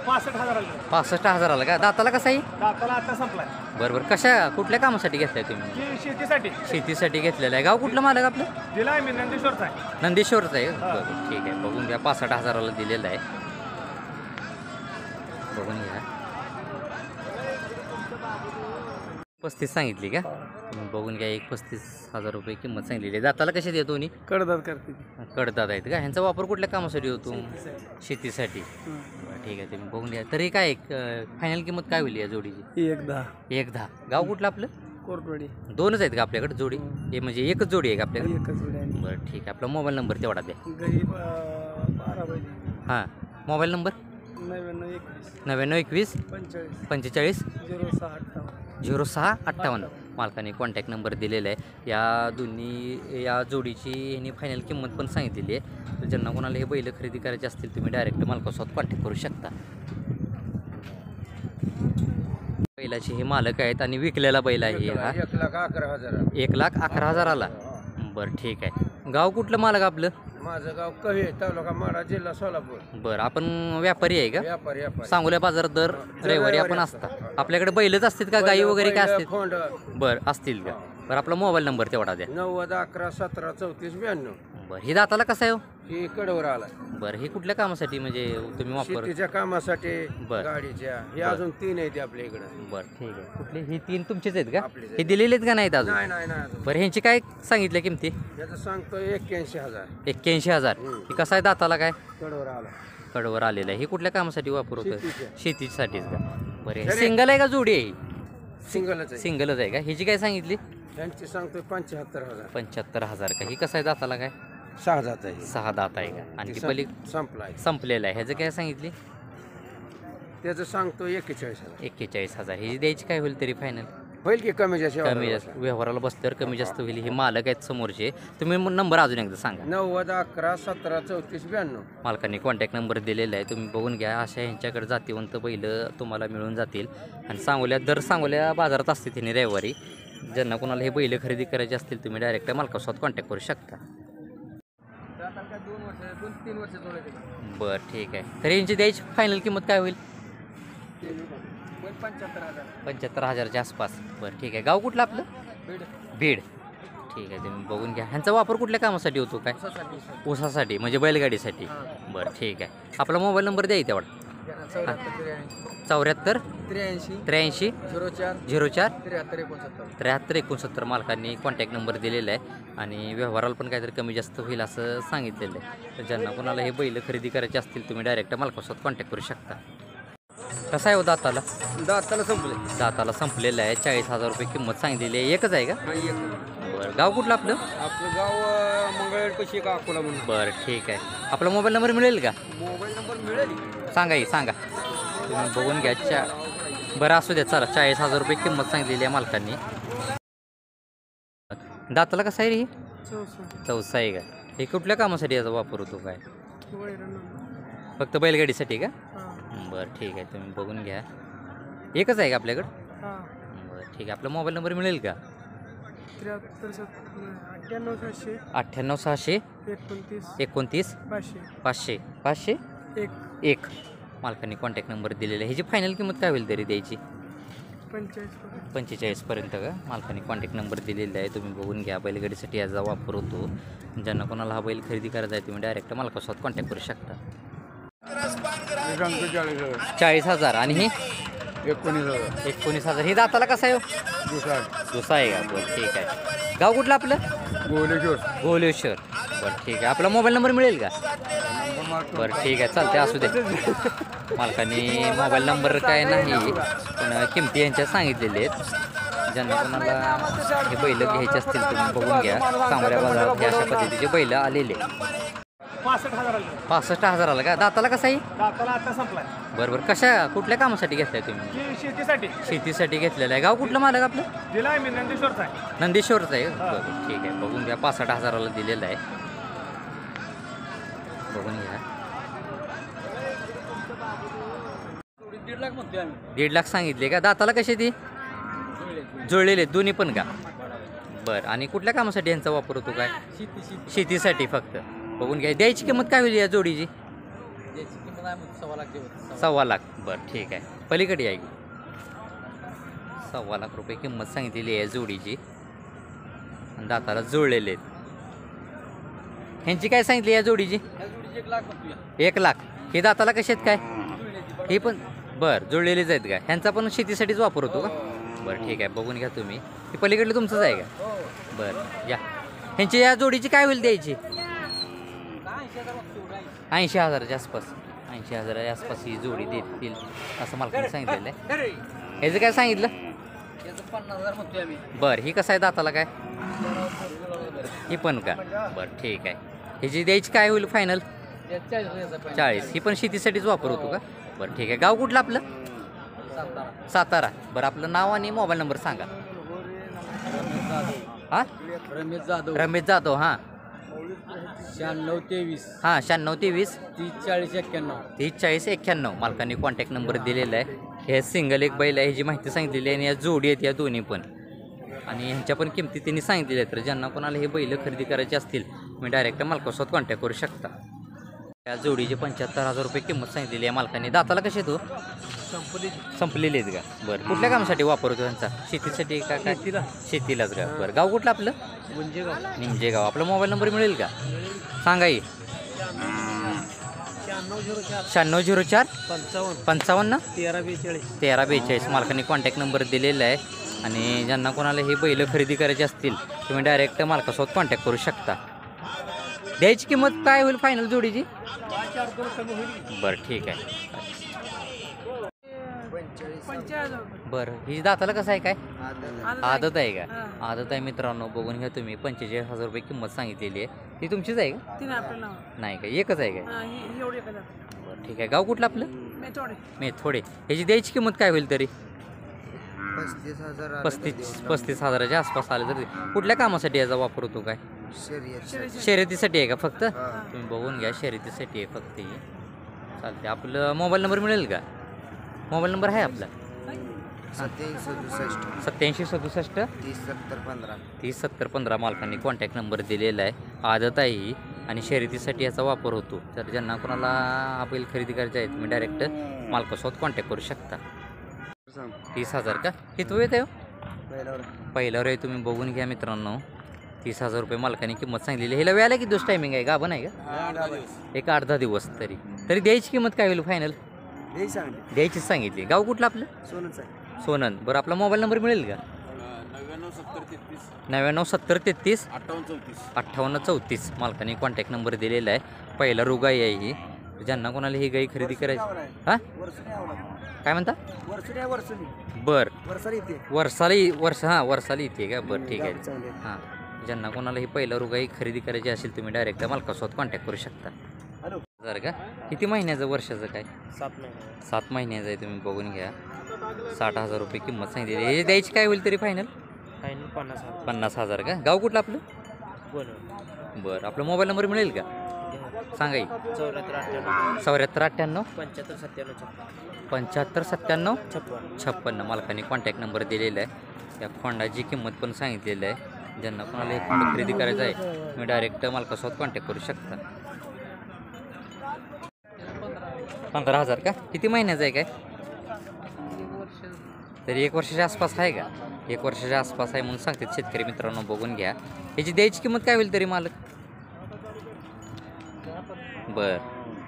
65,000 65,000 का? दाताला कसा आहे? दाताला आता संपलाय बरोबर. कशा कुठल्या कामासाठी घेतलाय तुम्ही? की शेतीसाठी शेतीसाठी घेतलेलं आहे. गाव कुठलं मालक आपलं? दिलाय मी नंदेश्वरचा आहे. नंदेश्वरचं आहे का? बरोबर ठीक आहे. बघून घ्या 65,000 दिलेलं आहे. बघून घ्या. 35 सांगितली का? बघून घ्या. 35,000 रुपये किंमत सांगितलेली आहे. दाताला कशी देतो दोन्ही? कडदात करते कडदात आहेत का? ह्यांचा वापर कुठल्या कामासाठी होतो? शेतीसाठी. बरं, ठीक आहे. तुम्ही बघून घ्या. तरी काय फायनल किंमत काय होईल या जोडीची? 1,10. गाव कुठलं आपलं? कोरटवाडी. दोनच आहेत का आपल्याकडे जोडी? हे म्हणजे एकच जोडी आहे का आपल्याकडे? एकच जोडी आहे. बरं ठीक आहे. आपला मोबाईल नंबर तेवढा द्या. गरीब 12 पाहिजे. हां मोबाईल नंबर 99 21 99 21 45 45 06 58. 0658 मालकाने कॉन्टॅक्ट नंबर दिलेला आहे. या जोडीची ह्यांनी फायनल किंमत पण सांगितलेली आहे. तर ज्यांना कोणाला हे बैल खरेदी करायचे असतील तुम्ही डायरेक्ट मालकासोबत कॉन्टॅक्ट करू शकता. बैलाचे हे मालक आहेत आणि विकलेला बैल आहे हा. 1,11,000. 1,11,000. बरं ठीक आहे. गाव कुठलं मालक आपलं? माझं गाव कवी तालुका माडा जिल्हा सोलापूर. बरं आपण व्यापारी आहे का? व्यापारी. सांगोल्या बाजारात दर रविवारी आपण असता. आपल्याकडे बैलच असतील का गाई वगैरे काय असतील? खोंड बरं असतील का? बरं आपला मोबाईल नंबर तेवढा द्या. 90 11 17 34 92. बरं ही दाताला कसं आहे हो? ही कडवर आला. बरं हे कुठल्या कामासाठी म्हणजे तुम्ही वापर? शेतीच्या कामासाठी बरं. गाडीच्या हे अजून 3 आहेत आपल्या इकडं. बरं ठीक आहे. कुठले ही 3 तुमचेच आहेत का? आपलेच आहेत. हे दिलेले आहेत का नाहीत अजून? नाही अजून. बरं ह्यांची काय सांगितलं किमती? याचं सांगतो 81,000. 81,000. हे कसं आहे दाताला काय? कडवर आला. कडवर आलेलं आहे. हे कुठल्या कामासाठी वापर होतं? शेतीच्या. शेतीसाठीच का? बरं हे सिंगल आहे का जोडी आहे? सिंगलच आहे. सिंगलच आहे का? ह्याची काय सांगितली? यांची सांगतोय 75,000. 75,000 का? ही कसं आहे दाताला काय? 6 जात आहे. 6 दात आहे का? आणि ती पली संपलाय. संपलेलं आहे. ह्याचं काय सांगितली? त्याचं सांगतो 41,000. 41,000. ही द्यायची काय होईल तरी फायनल? होईल की कमी जास्त? कमी जास्त व्यवहाराला बसल्यावर कमी जास्त होईल. हे मालक आहेत समोरचे. तुम्ही नंबर अजून एकदा सांगा. 90 11 17 34 92. मालकांनी कॉन्टॅक्ट नंबर दिलेला आहे. तुम्ही बघून घ्या. अशा ह्यांच्याकडे जातीवंत बैल तुम्हाला मिळून जातील. आणि सांगोल्या बाजारात असते त्यांनी रविवारी. ज्यांना कोणाला हे बैल खरेदी करायचे असतील तुम्ही डायरेक्ट मालकासोबत कॉन्टॅक्ट करू शकता. 2-3 वर्ष जोडायचे. बरं ठीक आहे. तर यांची द्यायची फायनल किंमत काय होईल? 75,000. 75,000च्या आसपास. बरं ठीक आहे. गाव कुठलं आपलं? बीड. ठीक आहे. तुम्ही बघून घ्या. ह्यांचा वापर कुठल्या कामासाठी होतो काय? ऊसासाठी म्हणजे बैलगाडीसाठी. बरं ठीक आहे. आपला मोबाईल नंबर द्या तेवढा. 74 83 04 73 69 मालकांनी कॉन्टॅक्ट नंबर दिलेला आहे. आणि व्यवहाराला पण काहीतरी कमी जास्त होईल असं सांगितलेलं आहे. तर ज्यांना कोणाला हे बैल खरेदी करायचे असतील तुम्ही डायरेक्ट मालकासोबत कॉन्टॅक्ट करू शकता. कसा आहे हो दाताला? दाताला संपले. दाताला संपलेलं आहे. 40,000 रुपये किंमत सांगितलेली आहे. एकच आहे का? बरं गाव कुठलं आपलं? आपलं गाव मंगळवेढपाशी का अकोला म्हणून. बरं ठीक आहे. आपला मोबाईल नंबर मिळेल का? मोबाईल नंबर मिळेल. सांगा. तुम्ही बघून घ्या. बरं असू द्या चला. 40,000 रुपये किंमत सांगितलेली आहे मालकांनी. दाताला कसं आहे रे? चौसा आहे का? हे कुठल्या कामासाठी याचा वापर होतो काय? फक्त बैलगाडीसाठी का? बरं ठीक आहे. तुम्ही बघून घ्या. एकच आहे का आपल्याकडं? बरं ठीक आहे. आपला मोबाईल नंबर मिळेल का? 98 600 29 500 501. मालकांनी कॉन्टॅक्ट नंबर दिलेला आहे. ह्याची फायनल किंमत काय होईल तरी द्यायची? 45 पर्यंत का? मालकाने कॉन्टॅक्ट नंबर दिलेला आहे. तुम्ही बघून घ्या. बैलगाडीसाठी याचा वापर होतो. ज्यांना कोणाला हा बैल खरेदी करायचा आहे तुम्ही डायरेक्ट मालकासोबत कॉन्टॅक्ट करू शकता. 40,000 आणि ही 19,000. ही दाताला कसं आहे हो? दुसरा आहे का? बरं ठीक आहे. गाव कुठलं आपलं? गोलेश्वर. बरं ठीक आहे. आपला मोबाईल नंबर मिळेल का? बरं ठीक आहे. चालते असू दे. मालकाने मोबाईल नंबर काय नाही पण किमती यांच्या सांगितलेल्या आहेत. ज्यांना कोणाला हे बैल घ्यायचे असतील तुम्ही बघून घ्या. सांगोल्या बाजारात हे अशा पद्धतीचे बैल आलेले. 65,000 का? दाताला कसं आहे? दाताला आता संपलाय. बरोबर. कुठल्या कामासाठी घेतलाय तुम्ही? शेतीसाठी घेतलेलं आहे. गाव कुठलं मालक आपलं? दिलाय मी नंदेश्वरचा आहे. नंदेश्वरचं आहे. बरं ठीक आहे. बघून घ्या. 65,000 दिलेलं आहे. बघून घ्या. 1.5 लाख सांगितले का? दाताला कशी ती? जुळलेले दोन्ही पण का? बरं. आणि कुठल्या कामासाठी यांचा वापर होतो काय? शेतीसाठी फक्त. बघून घ्या. द्यायची किंमत काय होईल या जोडीची? सव्वा लाख बरं ठीक आहे. पलीकडे आहे की 1.25 लाख रुपये किंमत सांगितलेली आहे जोडीची आणि दाताला जुळलेले आहेत. ह्यांची काय सांगितली या जोडीची? 1 लाख. हे दाताला कसे आहेत काय? हे पण बरं जुळलेलेच आहेत का? ह्यांचा पण शेतीसाठीच वापर होतो का? बरं ठीक आहे, बघून घ्या तुम्ही. हे पलीकडले तुमचंच आहे का? बरं या. ह्यांची या जोडीची काय होईल द्यायची? 80,000च्या आसपास. 80,000च्या आसपास ही जोडी देतील असं मला सांगितलेलं आहे. ह्याचं काय सांगितलं? 50,000 म्हणतोय आम्ही. बरं ही कसं आहे दाताला काय? ही पण का? बरं ठीक आहे. ह्याची द्यायची काय होईल फायनल? 40. ही पण शेतीसाठीच वापर होतो का? बरं ठीक आहे. गाव कुठलं आपलं? सातारा. बरं आपलं नाव आणि मोबाईल नंबर सांगा. हां रमेश जाधव. हां 9623 हां 9623 304091. 304091 मालकांनी कॉन्टॅक्ट नंबर दिलेला आहे. हे सिंगल एक बैल आहे, ह्याची माहिती सांगितलेली आहे आणि या जोडी आहेत या दोन्ही पण. आणि ह्यांच्या पण किमती त्यांनी सांगितलेल्या आहेत. तर ज्यांना कोणाला हे बैल खरेदी करायचे असतील तुम्ही डायरेक्ट मालकासोबत कॉन्टॅक्ट करू शकता. या जोडीचे 75,000 रुपये किंमत सांगितलेली आहे मालकांनी. दाताला कसे येतो? संपलेले आहेत का? बरं कुठल्या कामासाठी वापर होतो त्यांचा? शेतीसाठी का काय? शेतीलाच का? बरं गाव कुठलं आपलं? निमजेगाव. आपला मोबाईल नंबर मिळेल का? सांगा ये. 9604 55 1342 मालकांनी कॉन्टॅक्ट नंबर दिलेला आहे. आणि ज्यांना कोणाला हे बैल खरेदी करायचे असतील तुम्ही डायरेक्ट मालकासोबत कॉन्टॅक्ट करू शकता. द्यायची किंमत काय होईल फायनल जोडीची? बरं ठीक आहे. बरं ही दाताला कसं आहे काय? आदत आहे का? आदत आहे मित्रांनो, बघून घ्या तुम्ही. 45,000 रुपये किंमत सांगितलेली आहे. ती तुमचीच आहे का? नाही का? एकच आहे का? बरं ठीक आहे. गाव कुठलं आपलं? मेथोडे. ह्याची द्यायची किंमत काय होईल तरी? 35,000च्या आसपास आले तरी. कुठल्या कामासाठी याचा वापर होतो काय? शर्यतीसाठी आहे का फक्त? तुम्ही बघून घ्या, शर्यतीसाठी आहे फक्त ही. चालते. आपलं मोबाईल नंबर मिळेल का? मोबाईल नंबर आहे आपला? 8767 307015 मालकांनी कॉन्टॅक्ट नंबर दिलेला आहे. आदत आहे ही आणि शर्यतीसाठी याचा वापर होतो. तर ज्यांना कोणाला हा बैल खरेदी करायचा आहे तुम्ही डायरेक्ट मालकासोबत कॉन्टॅक्ट करू शकता. 30,000 का? किती येत आहे? पहिल्यावर आहे. तुम्ही बघून घ्या मित्रांनो. 30,000 रुपये मालकाने किंमत सांगितलेली. ह्याला वेळाला किती दिवस टायमिंग आहे? गाभण आहे का? एक 8-10 दिवस. तरी द्यायची किंमत काय होईल फायनल? द्यायचीच सांगितली. गाव कुठलं आपलं? सोनन. बरं आपला मोबाईल नंबर मिळेल का? 997033 5834 मालकाने कॉन्टॅक्ट नंबर दिलेला आहे. पहिला रुगाई आहे ही. ज्यांना कोणाला ही गाई खरेदी करायची. हां काय म्हणता? बरं वर्षाला येते का? बरं ठीक आहे. हां ज्यांना कोणाला ही पहिला रुगाई खरेदी करायची असेल तुम्ही डायरेक्ट मालकासोबत कॉन्टॅक्ट करू शकता. जर का किती महिन्याचं वर्षाचं काय? 7 महिन्याचं आहे. तुम्ही बघून घ्या. 60,000 रुपये किंमत सांगितली. हे द्यायची काय होईल तरी फायनल? 50,000 का? गाव कुठलं आपलं? बरं आपला मोबाईल नंबर मिळेल का? सांगा. 7498 7597 56 मालकाने कॉन्टॅक्ट नंबर दिलेला आहे. या खोंडाची किंमत पण सांगितलेली आहे. ज्यांना कोणाला हे खोंड खरेदी करायचं आहे तुम्ही डायरेक्ट मालकासोबत कॉन्टॅक्ट करू शकता. 15,000 का? किती महिन्याचं आहे काय? तरी 1 वर्षाच्या आसपास आहे का? 1 वर्षाच्या आसपास आहे म्हणून सांगतात शेतकरी मित्रांनो. बघून घ्या. ह्याची द्यायची किंमत काय होईल तरी मालक? बरं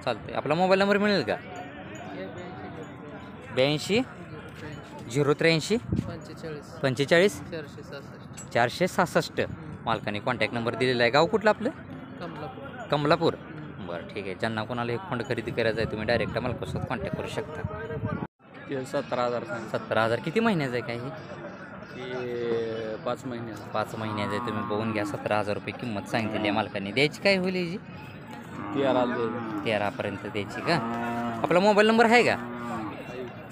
चालते. आपला मोबाईल नंबर मिळेल का? 82 083 45 466 मालकाने कॉन्टॅक्ट नंबर दिलेला आहे. गाव कुठलं आपलं? कमलापूर. बरं ठीक आहे. ज्यांना कोणाला हे खोंड खरेदी करायचं आहे तुम्ही डायरेक्ट मालकासोबत कॉन्टॅक्ट करू शकता. 17,000 किती महिन्याचं आहे काय? हे 5 महिन्याचं. 5 महिन्याचं आहे. तुम्ही बघून घ्या. 17,000 रुपये किंमत सांगितलेली आहे मालकाने. द्यायची काय होईल याची? 13पर्यंत द्यायची का? आपला मोबाईल नंबर आहे का?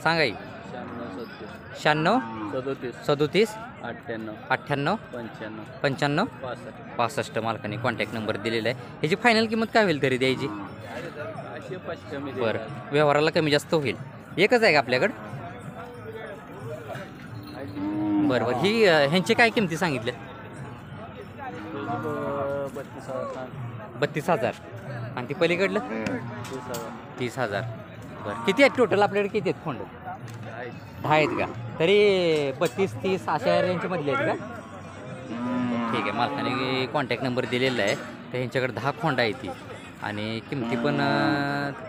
सांगा. 96 37 98 95 65 मालकाने कॉन्टॅक्ट नंबर दिलेला आहे. ह्याची फायनल किंमत काय होईल तरी द्यायची? बरं व्यवहाराला कमी जास्त होईल. एकच आहे का आपल्याकडं? बरं ही ह्यांची काय किमती सांगितल्या? 32,000 आणि ती पलीकडलं 30,000. बरं किती आहेत टोटल आपल्याकडे, किती आहेत खोंड? 10 आहेत का? तरी 32-30 अशा रेंजमधले आहेत का? ठीक आहे. मालकाने कॉन्टॅक्ट नंबर दिलेला आहे, तर ह्यांच्याकडे 10 खोंड आहे ती आणि किमती पण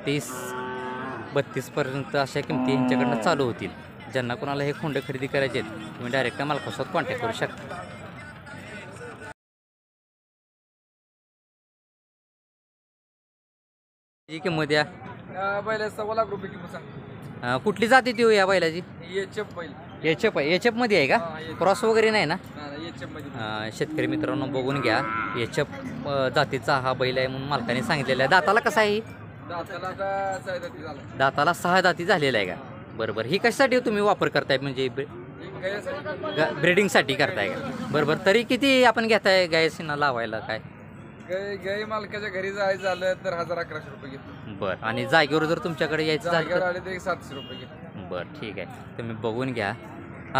30-32पर्यंत अशा किमती ह्यांच्याकडनं चालू होतील. ज्यांना कोणाला हे खोंड खरेदी करायचे आहेत तुम्ही डायरेक्ट मालकासोबत कॉन्टॅक्ट करू शकता. ही किंमत या बैला 1.25 लाख रुपये किंमत सांग. कुठली जाती ती हो या बैलाची? एचएफ बैल. एचएफ आहे. एचएफ मध्ये आहे का? क्रॉस वगैरे नाही ना? एचएफ मध्ये. शेतकरी मित्रांनो बघून घ्या, एचएफ जातीचा हा बैल आहे म्हणून मालकाने सांगितलेला आहे. दाताला कसा आहे? दाताला 6 दाती झालेला आहे का? बरोबर. ही कशासाठी तुम्ही वापर करताय, म्हणजे ब्रीडिंगसाठी करताय का? बरोबर. तरी किती आपण घेताय गायसीना लावायला काय? गाई मालकाच्या घरी जायचं झालं तर 1000-1100 रुपये घेतो. बरं. आणि जागेवर जर तुमच्याकडे यायचं झालं जागेवर तर? आले तर 700 रुपये घेतो. बरं ठीक आहे. तुम्ही बघून घ्या.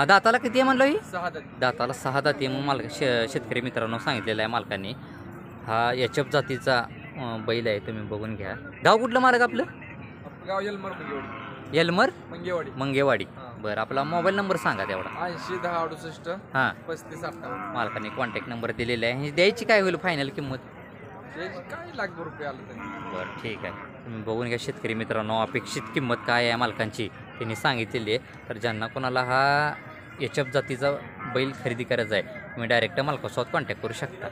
दाताला किती आहे म्हणलं ही? 6 दात. दाताला 6 दाती आहे म्हणून शेतकरी मित्रांनो सांगितलेलं आहे मालकांनी. हा एचएफ जातीचा बैल आहे. तुम्ही बघून घ्या. गाव कुठलं मालक आपलं? गाव येलमर मंगेवाडी. येलमर मंगेवाडी. मंगेवाडी. बरं. आपला मोबाईल नंबर सांगा तेवढा. 80-10-68 हां. 35-58. मालकाने कॉन्टॅक्ट नंबर दिलेला आहे. ही द्यायची काय होईल फायनल किंमत? काय लाख रुपये आलं तरी. बरं ठीक आहे. तुम्ही बघून घ्या शेतकरी मित्रांनो, अपेक्षित किंमत काय आहे मालकांची त्यांनी सांगितलेली आहे. तर ज्यांना कोणाला हा एचएफ जातीचा बैल खरेदी करायचा आहे तुम्ही डायरेक्ट मालकासोबत कॉन्टॅक्ट करू शकता.